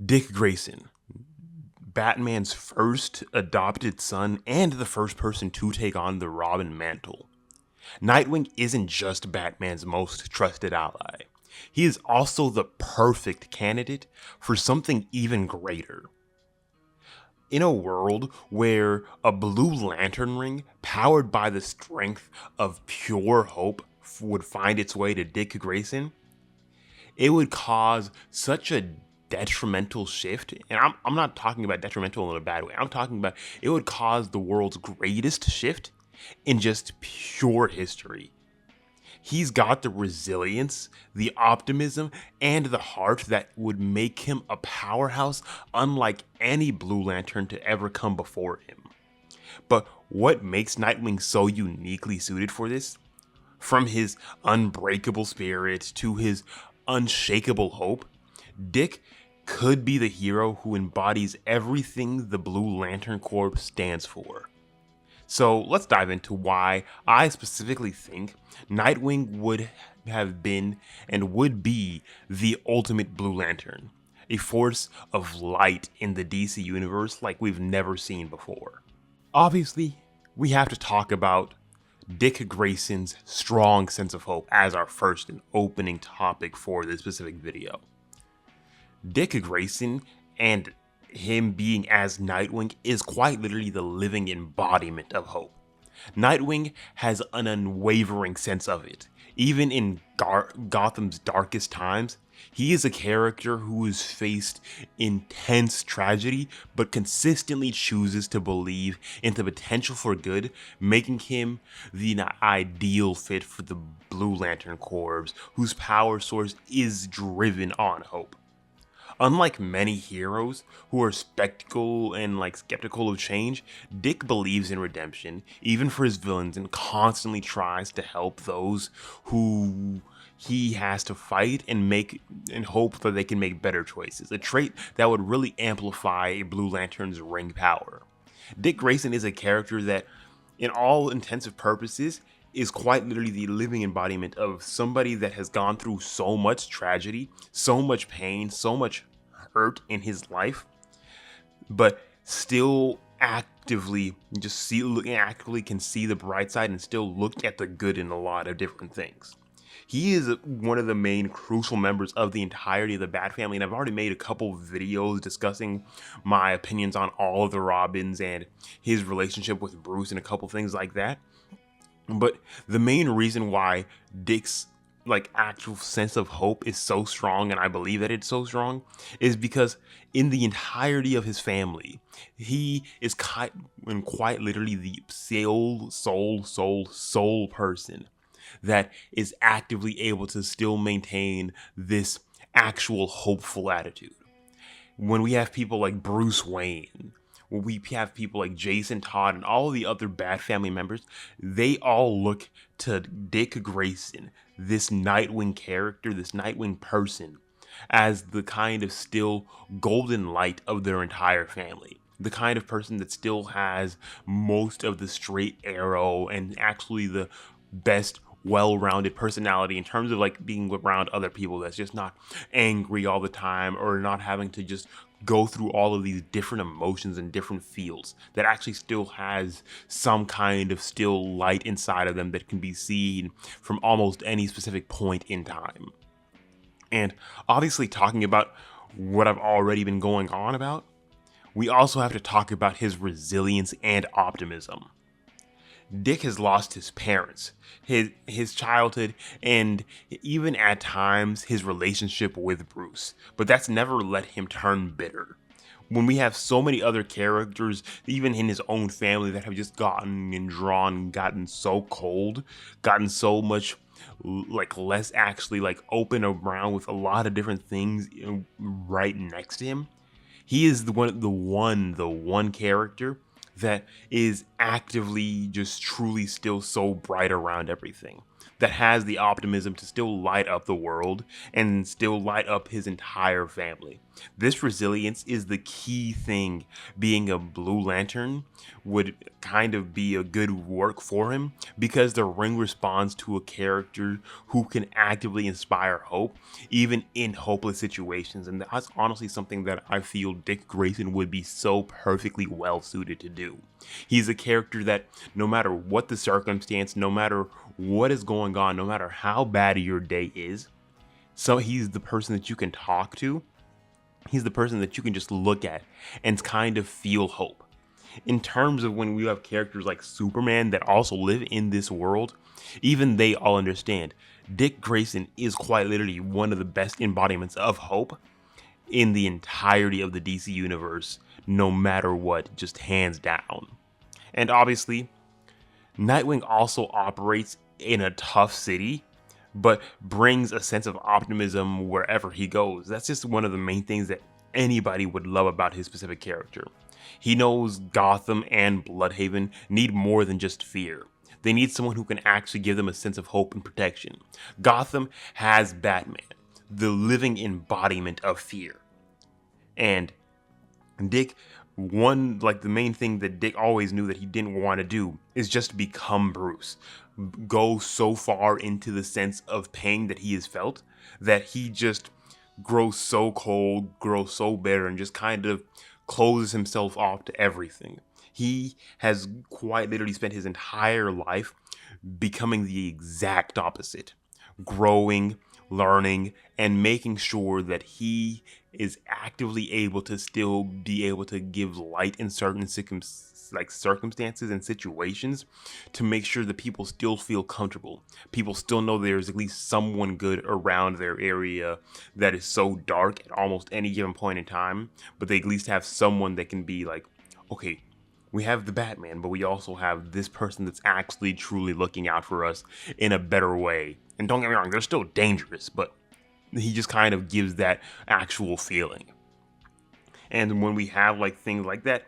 Dick Grayson, Batman's first adopted son and the first person to take on the Robin mantle. Nightwing isn't just Batman's most trusted ally. He is also the perfect candidate for something even greater. In a world where a blue lantern ring powered by the strength of pure hope would find its way to Dick Grayson, it would cause such a detrimental shift. And I'm not talking about detrimental in a bad way. I'm talking about it would cause the world's greatest shift in just pure history. He's got the resilience, the optimism, and the heart that would make him a powerhouse unlike any Blue Lantern to ever come before him. But what makes Nightwing so uniquely suited for this? From his unbreakable spirit to his unshakable hope, Dick could be the hero who embodies everything the Blue Lantern Corps stands for. So let's dive into why I specifically think Nightwing would have been and would be the ultimate Blue Lantern, a force of light in the DC universe like we've never seen before. Obviously, we have to talk about Dick Grayson's strong sense of hope as our first and opening topic for this specific video. Dick Grayson and him being as Nightwing is quite literally the living embodiment of hope. Nightwing has an unwavering sense of it. Even in Gotham's darkest times, he is a character who has faced intense tragedy but consistently chooses to believe in the potential for good, making him the ideal fit for the Blue Lantern Corps, whose power source is driven on hope. Unlike many heroes who are skeptical of change, Dick believes in redemption, even for his villains, and constantly tries to help those who he has to fight and hope that they can make better choices. A trait that would really amplify a Blue Lantern's ring power. Dick Grayson is a character that, in all intensive purposes, is quite literally the living embodiment of somebody that has gone through so much tragedy, so much pain, so much hurt in his life, but still actively can see the bright side and still look at the good in a lot of different things. He is one of the main crucial members of the entirety of the Bat family, and I've already made a couple videos discussing my opinions on all of the Robins and his relationship with Bruce and a couple things like that. But the main reason why Dick's actual sense of hope is so strong, and I believe that it's so strong, is because in the entirety of his family, he is quite literally the soul person that is actively able to still maintain this actual hopeful attitude. When we have people like Bruce Wayne, when we have people like Jason Todd and all the other Bat family members, they all look to Dick Grayson, this Nightwing character, this Nightwing person, as the kind of still golden light of their entire family. The kind of person that still has most of the straight arrow and actually the best well-rounded personality in terms of being around other people that's just not angry all the time or not having to just go through all of these different emotions and different feels, that actually still has some kind of still light inside of them that can be seen from almost any specific point in time. And obviously, talking about what I've already been going on about, we also have to talk about his resilience and optimism. Dick has lost his parents, his childhood, and even at times his relationship with Bruce, but that's never let him turn bitter. When we have so many other characters, even in his own family, that have just gotten so cold, gotten so much less actually open around with a lot of different things right next to him, he is the one character that is actively just truly still so bright around everything, that has the optimism to still light up the world and still light up his entire family. This resilience is the key thing. Being a Blue Lantern would kind of be a good work for him because the ring responds to a character who can actively inspire hope, even in hopeless situations. And that's honestly something that I feel Dick Grayson would be so perfectly well suited to do. He's a character that no matter what the circumstance, no matter what is going on, no matter how bad your day is, so he's the person that you can talk to. He's the person that you can just look at and kind of feel hope. In terms of when we have characters like Superman that also live in this world, even they all understand. Dick Grayson is quite literally one of the best embodiments of hope in the entirety of the DC universe, no matter what, just hands down. And obviously, Nightwing also operates in a tough city, but brings a sense of optimism wherever he goes. That's just one of the main things that anybody would love about his specific character. He knows Gotham and Bloodhaven need more than just fear. They need someone who can actually give them a sense of hope and protection. Gotham has Batman, the living embodiment of fear. And Dick, the main thing that Dick always knew that he didn't want to do is just become Bruce. Go so far into the sense of pain that he has felt that he just grows so cold, grows so bitter, and just kind of closes himself off to everything. He has quite literally spent his entire life becoming the exact opposite, growing, learning, and making sure that he is actively able to still be able to give light in certain circumstances and situations to make sure that people still feel comfortable. People still know there's at least someone good around their area that is so dark at almost any given point in time, but they at least have someone that can be like, okay, we have the Batman, but we also have this person that's actually truly looking out for us in a better way. And don't get me wrong, they're still dangerous, but he just kind of gives that actual feeling. And when we have things like that,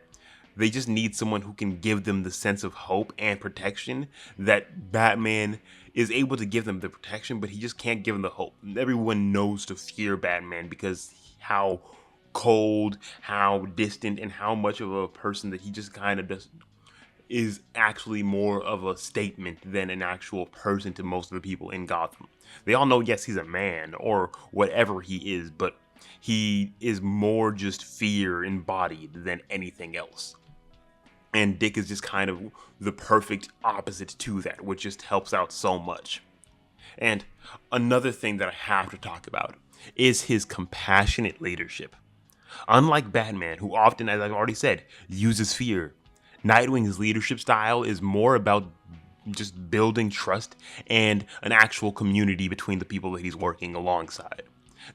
they just need someone who can give them the sense of hope and protection that Batman is able to give them the protection, but he just can't give them the hope. Everyone knows to fear Batman because how cold, how distant, and how much of a person that he just kind of does is actually more of a statement than an actual person to most of the people in Gotham. They all know, yes, he's a man or whatever he is, but he is more just fear embodied than anything else. And Dick is just kind of the perfect opposite to that, which just helps out so much. And another thing that I have to talk about is his compassionate leadership. Unlike Batman, who often, as I've already said, uses fear, Nightwing's leadership style is more about just building trust and an actual community between the people that he's working alongside.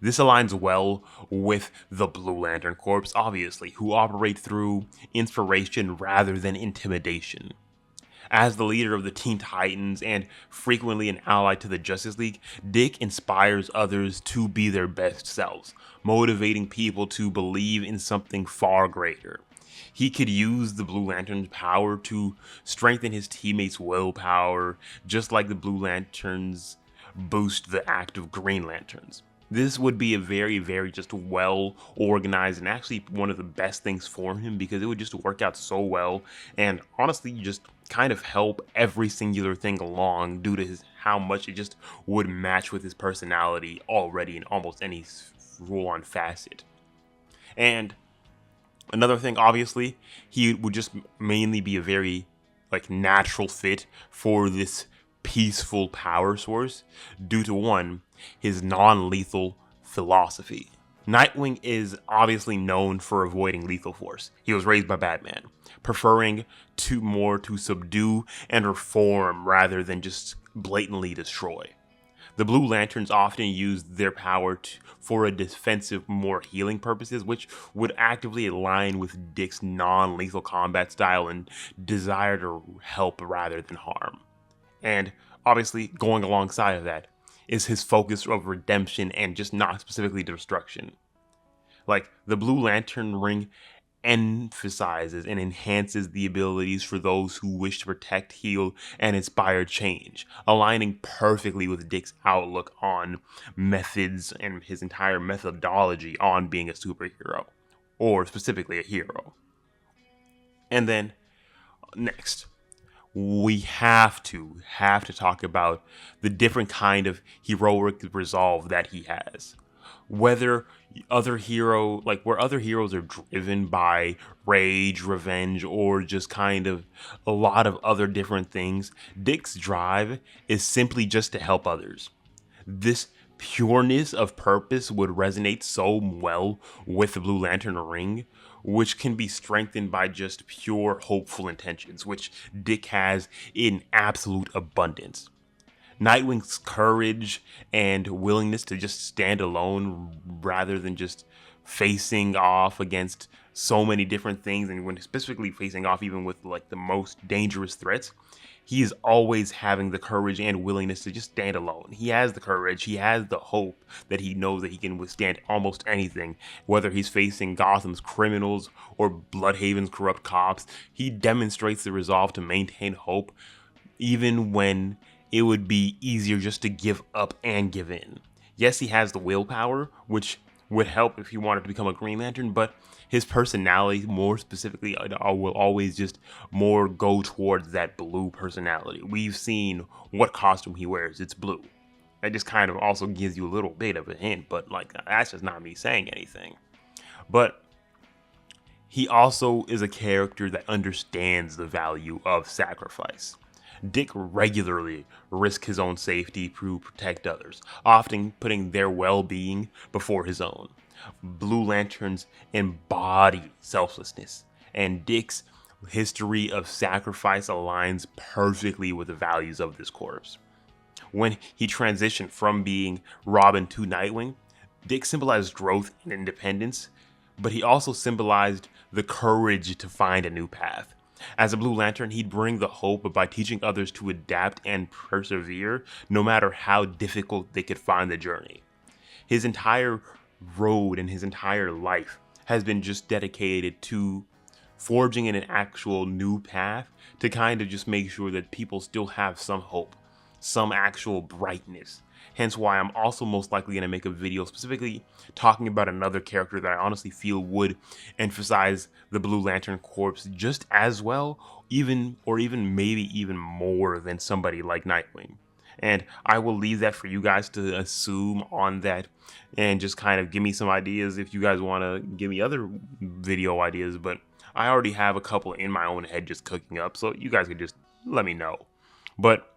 This aligns well with the Blue Lantern Corps, obviously, who operate through inspiration rather than intimidation. As the leader of the Teen Titans and frequently an ally to the Justice League, Dick inspires others to be their best selves, motivating people to believe in something far greater. He could use the Blue Lantern's power to strengthen his teammates' willpower, just like the Blue Lanterns boost the active Green Lanterns. This would be a very, very just well organized and actually one of the best things for him because it would just work out so well and honestly just kind of help every singular thing along due to how much it just would match with his personality already in almost any full-on facet. And another thing, obviously, he would just mainly be a very natural fit for this peaceful power source due to one, his non-lethal philosophy. Nightwing is obviously known for avoiding lethal force. He was raised by Batman, preferring to subdue and reform rather than just blatantly destroy. The Blue Lanterns often use their power for a defensive, more healing purposes, which would actively align with Dick's non-lethal combat style and desire to help rather than harm. And obviously, going alongside of that is his focus of redemption and just not specifically destruction. The Blue Lantern ring emphasizes and enhances the abilities for those who wish to protect, heal, and inspire change, aligning perfectly with Dick's outlook on methods and his entire methodology on being a superhero, or specifically a hero. And then next, we have to talk about the different kind of heroic resolve that he has. Whether where other heroes are driven by rage, revenge, or just kind of a lot of other different things, Dick's drive is simply just to help others. This pureness of purpose would resonate so well with the Blue Lantern ring, which can be strengthened by just pure hopeful intentions, which Dick has in absolute abundance. Nightwing's courage and willingness to just stand alone rather than just facing off against so many different things, and when specifically facing off even with like the most dangerous threats, he is always having the courage and willingness to just stand alone. He has the courage, he has the hope that he knows that he can withstand almost anything, whether he's facing Gotham's criminals or Bloodhaven's corrupt cops. He demonstrates the resolve to maintain hope even when it would be easier just to give up and give in. Yes, he has the willpower, which would help if he wanted to become a Green Lantern, but his personality, more specifically, will always just more go towards that blue personality. We've seen what costume he wears. It's blue. That just kind of also gives you a little bit of a hint, but like that's just not me saying anything. But he also is a character that understands the value of sacrifice. Dick regularly risks his own safety to protect others, often putting their well-being before his own. Blue Lanterns embody selflessness, and Dick's history of sacrifice aligns perfectly with the values of this corps. When he transitioned from being Robin to Nightwing, Dick symbolized growth and independence, but he also symbolized the courage to find a new path. As a Blue Lantern, he'd bring the hope by teaching others to adapt and persevere, no matter how difficult they could find the journey. His entire road and his entire life has been just dedicated to forging an actual new path to kind of just make sure that people still have some hope, some actual brightness. Hence why I'm also most likely going to make a video specifically talking about another character that I honestly feel would emphasize the Blue Lantern Corps just as well, even maybe even more than somebody like Nightwing. And I will leave that for you guys to assume on that and just kind of give me some ideas if you guys want to give me other video ideas. But I already have a couple in my own head just cooking up, so you guys can just let me know. But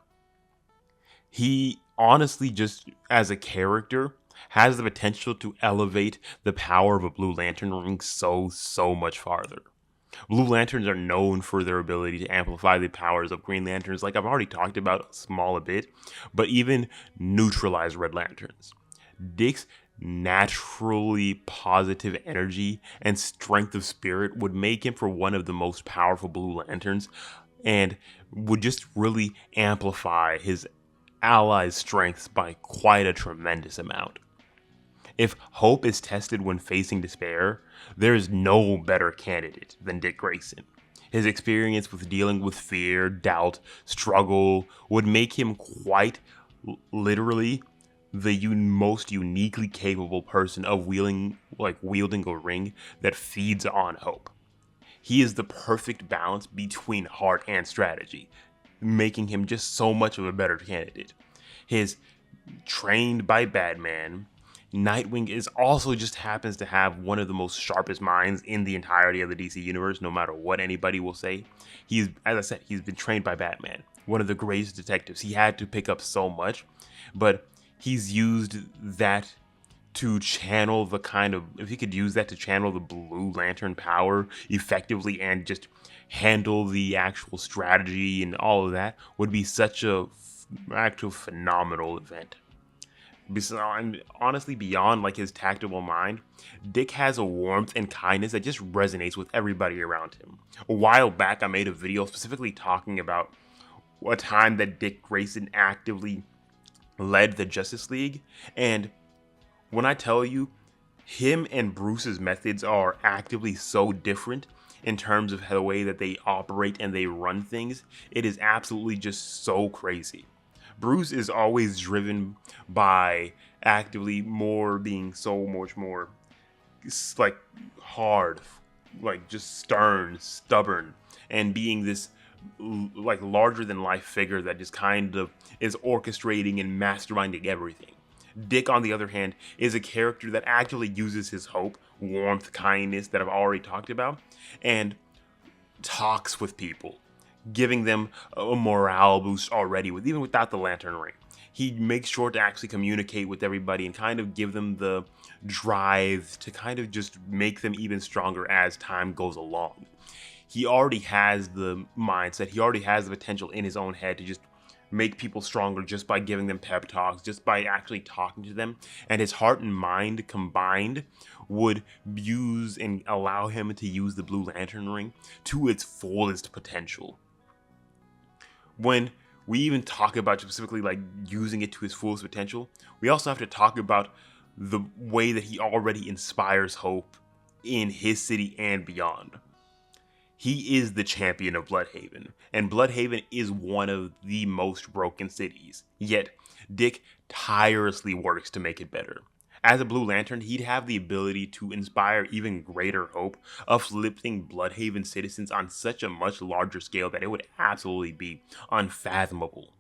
he honestly, just as a character, has the potential to elevate the power of a Blue Lantern ring so much farther. Blue Lanterns are known for their ability to amplify the powers of Green Lanterns, like I've already talked about a bit, but even neutralize Red Lanterns. Dick's naturally positive energy and strength of spirit would make him for one of the most powerful Blue Lanterns, and would just really amplify his allies' strengths by quite a tremendous amount. If hope is tested when facing despair, there is no better candidate than Dick Grayson. His experience with dealing with fear, doubt, struggle would make him quite literally the most uniquely capable person of wielding a ring that feeds on hope. He is the perfect balance between heart and strategy, making him just so much of a better candidate. His trained by Batman, Nightwing is also just happens to have one of the most sharpest minds in the entirety of the DC universe, no matter what anybody will say. He's, as I said, he's been trained by Batman, one of the greatest detectives. He had to pick up so much, but he's used that to channel the kind of, if he could use that to channel the Blue Lantern power effectively and just handle the actual strategy and all of that, would be such a actual phenomenal event. Honestly, beyond like his tactical mind, Dick has a warmth and kindness that just resonates with everybody around him. A while back, I made a video specifically talking about a time that Dick Grayson actively led the Justice League, and when I tell you, Him and Bruce's methods are actively so different in terms of the way that they operate and they run things. It is absolutely just so crazy. Bruce is always driven by actively more being so much more like hard, like just stern, stubborn, and being this like larger than life figure that just kind of is orchestrating and masterminding everything. Dick, on the other hand, is a character that actually uses his hope, warmth, kindness that I've already talked about, and talks with people, giving them a morale boost already, with even without the lantern ring. He makes sure to actually communicate with everybody and kind of give them the drive to kind of just make them even stronger as time goes along. He already has the mindset, he already has the potential in his own head to just make people stronger just by giving them pep talks, just by actually talking to them. And his heart and mind combined would use and allow him to use the Blue Lantern ring to its fullest potential. When we even talk about specifically like using it to its fullest potential, we also have to talk about the way that he already inspires hope in his city and beyond. He is the champion of Bloodhaven, and Bloodhaven is one of the most broken cities. Yet, Dick tirelessly works to make it better. As a Blue Lantern, he'd have the ability to inspire even greater hope, uplifting Bloodhaven citizens on such a much larger scale that it would absolutely be unfathomable.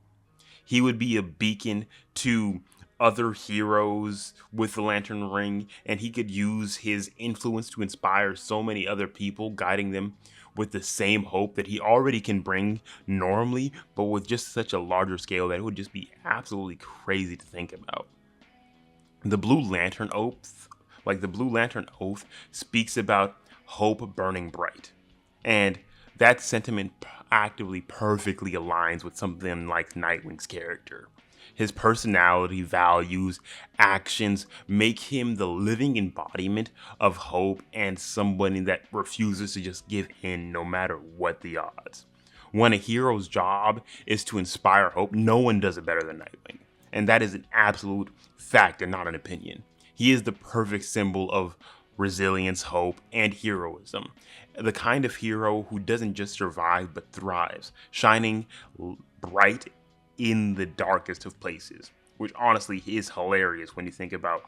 He would be a beacon to other heroes with the Lantern Ring, and he could use his influence to inspire so many other people, guiding them with the same hope that he already can bring normally, but with just such a larger scale that it would just be absolutely crazy to think about. The Blue Lantern Oath, speaks about hope burning bright. And that sentiment actively perfectly aligns with something like Nightwing's character. His personality, values, actions make him the living embodiment of hope and somebody that refuses to just give in no matter what the odds. When a hero's job is to inspire hope, no one does it better than Nightwing. And that is an absolute fact and not an opinion. He is the perfect symbol of resilience, hope, and heroism. The kind of hero who doesn't just survive but thrives, shining bright in the darkest of places, which honestly is hilarious when you think about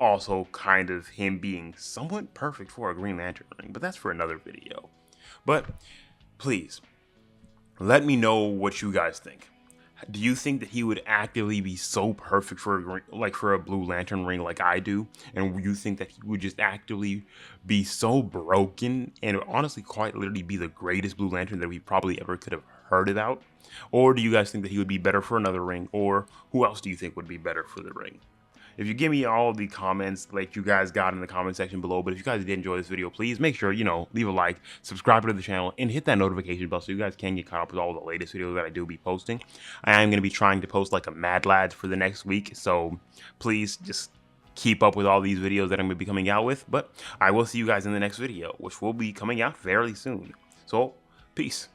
also kind of him being somewhat perfect for a Green Lantern ring, but that's for another video. But please, let me know what you guys think. Do you think that he would actively be so perfect for a Blue Lantern ring like I do? And you think that he would just actively be so broken and honestly quite literally be the greatest Blue Lantern that we probably ever could have heard about? Or do you guys think that he would be better for another ring? Or who else do you think would be better for the ring? If you give me all the comments like you guys got in the comment section below, but if you guys did enjoy this video, please make sure, leave a like, subscribe to the channel, and hit that notification bell so you guys can get caught up with all the latest videos that I do be posting. I am going to be trying to post like a mad lad for the next week, so please just keep up with all these videos that I'm going to be coming out with. But I will see you guys in the next video, which will be coming out fairly soon. So, peace.